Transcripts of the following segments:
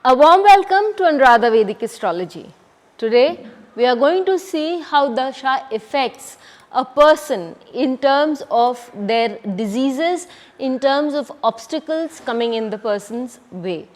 A warm welcome to Anuradha Vedic Astrology. Today we are going to see how Dasha affects a person in terms of their diseases, in terms of obstacles coming in the person's way.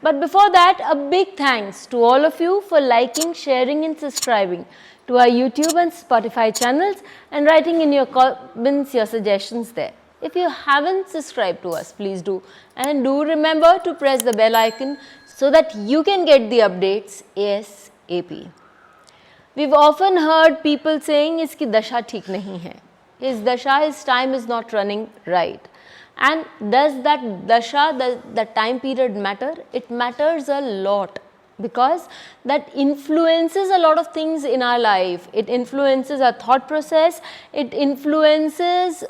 But before that, a big thanks to all of you for liking, sharing and subscribing to our YouTube and Spotify channels and writing in your comments your suggestions there. If you haven't subscribed to us, please do, and do remember to press the bell icon so that you can get the updates ASAP. We've often heard people saying iski dasha theek nahi hai. His dasha, his time is not running right. And does that dasha, the time period matter? It matters a lot because that influences a lot of things in our life. It influences our thought process, it influences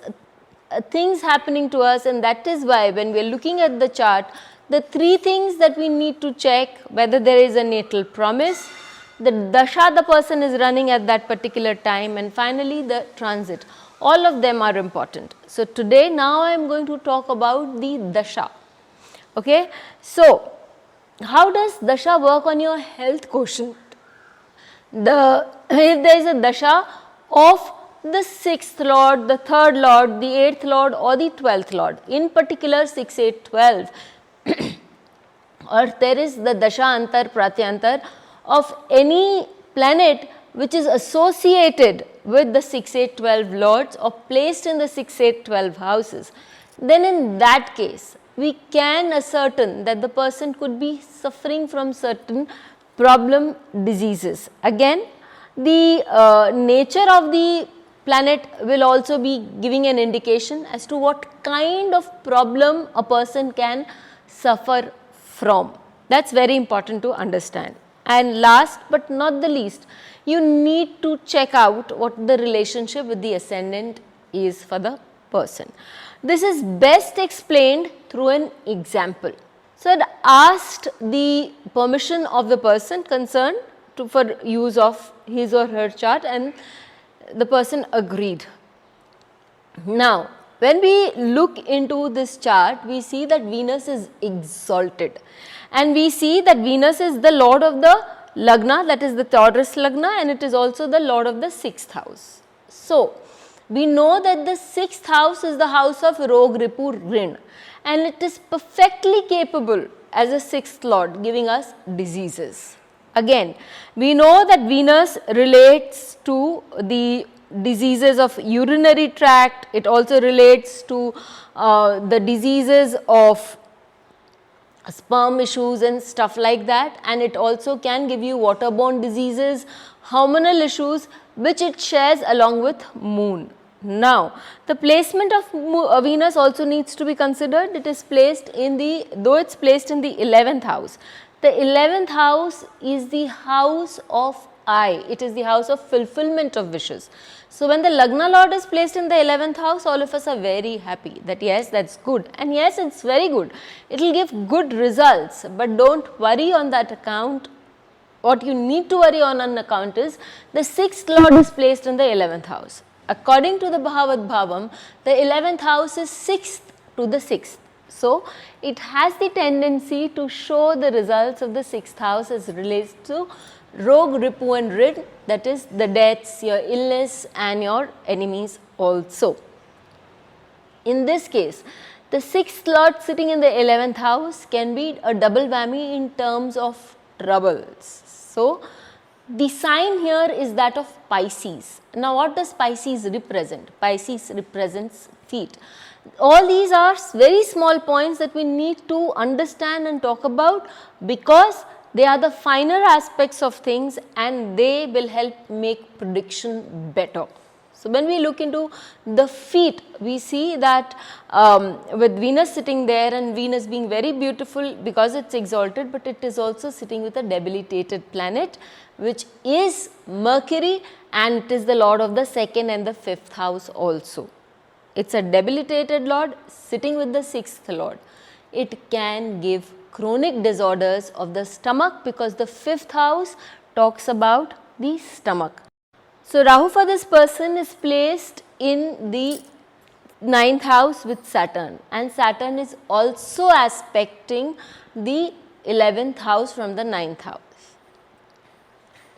things happening to us, and that is why when we are looking at the chart, the three things that we need to check, whether there is a natal promise, the dasha the person is running at that particular time, and finally the transit. All of them are important. So today now I am going to talk about the dasha. Okay. So how does dasha work on your health quotient? If there is a dasha of the 6th lord, the 3rd lord, the 8th lord or the 12th lord, in particular 6, 8, 12 or there is the dasha antar pratyantar of any planet which is associated with the 6, 8, 12 lords or placed in the 6, 8, 12 houses, then in that case we can ascertain that the person could be suffering from certain problem diseases. Again, the nature of the planet will also be giving an indication as to what kind of problem a person can suffer from. That is very important to understand. And last but not the least, you need to check out what the relationship with the ascendant is for the person. This is best explained through an example. So, I had asked the permission of the person concerned for use of his or her chart, and the person agreed. Now, when we look into this chart, we see that Venus is exalted, and we see that Venus is the lord of the lagna, that is the Taurus lagna, and it is also the lord of the 6th house. So, we know that the 6th house is the house of Rog, Ripu, Rin, and it is perfectly capable as a 6th lord giving us diseases. Again, we know that Venus relates to the diseases of urinary tract, it also relates to the diseases of sperm issues and stuff like that, and it also can give you waterborne diseases, hormonal issues which it shares along with moon. Now, the placement of Venus also needs to be considered. It is placed in the, though it is placed in the 11th house. The 11th house is the house of eye, it is the house of fulfillment of wishes. So, when the lagna lord is placed in the 11th house, all of us are very happy that yes, that is good, and yes, it is very good, it will give good results, but do not worry on that account. What you need to worry on an account is the 6th lord is placed in the 11th house. According to the Bhavad Bhavam, the 11th house is 6th to the 6th. So, it has the tendency to show the results of the 6th house as relates to Rog, Ripu and Rin, that is the deaths, your illness and your enemies also. In this case, the 6th lord sitting in the 11th house can be a double whammy in terms of troubles. So, the sign here is that of Pisces. Now, what does Pisces represent? Pisces represents feet. All these are very small points that we need to understand and talk about because they are the finer aspects of things and they will help make prediction better. So, when we look into the feet, we see that with Venus sitting there and Venus being very beautiful because it is exalted, but it is also sitting with a debilitated planet which is Mercury, and it is the lord of the 2nd and the 5th house also. It is a debilitated lord sitting with the 6th lord. It can give chronic disorders of the stomach because the 5th house talks about the stomach. So Rahu for this person is placed in the 9th house with Saturn, and Saturn is also aspecting the 11th house from the 9th house.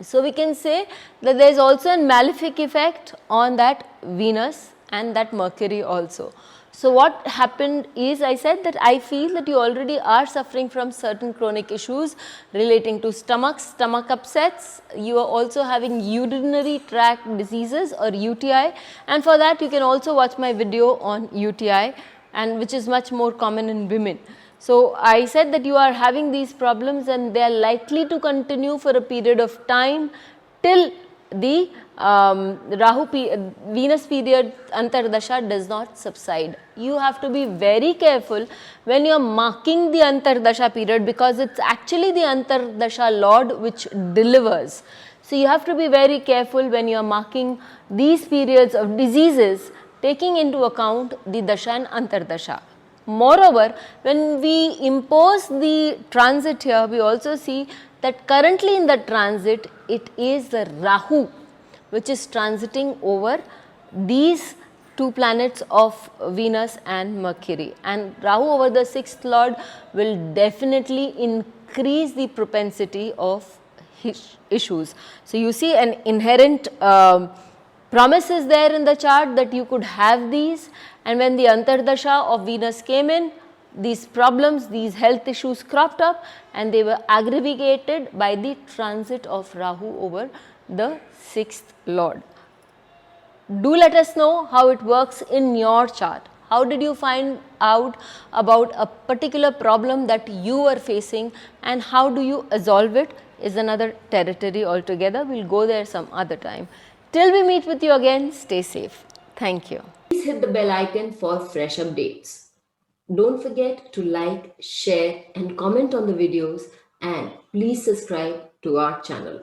So we can say that there is also a malefic effect on that Venus and that Mercury also. So what happened is, I said that I feel that you already are suffering from certain chronic issues relating to stomach upsets. You are also having urinary tract diseases or UTI, and for that you can also watch my video on UTI, and which is much more common in women. So I said that you are having these problems and they are likely to continue for a period of time till the Venus period Antardasha does not subside. You have to be very careful when you are marking the Antardasha period, because it's actually the Antardasha Lord which delivers. So you have to be very careful when you are marking these periods of diseases, taking into account the Dasha and Antardasha. Moreover, when we impose the transit here, we also see that currently in the transit, it is the Rahu which is transiting over these two planets of Venus and Mercury, and Rahu over the 6th lord will definitely increase the propensity of issues. So you see an inherent promise is there in the chart that you could have these, and when the Antardasha of Venus came in, these problems, these health issues cropped up, and they were aggravated by the transit of Rahu over the 6th lord. Do let us know how it works in your chart. How did you find out about a particular problem that you are facing, and how do you resolve it is another territory altogether. We will go there some other time. Till we meet with you again, stay safe. Thank you. Please hit the bell icon for fresh updates. Don't forget to like, share and comment on the videos, and please subscribe to our channel.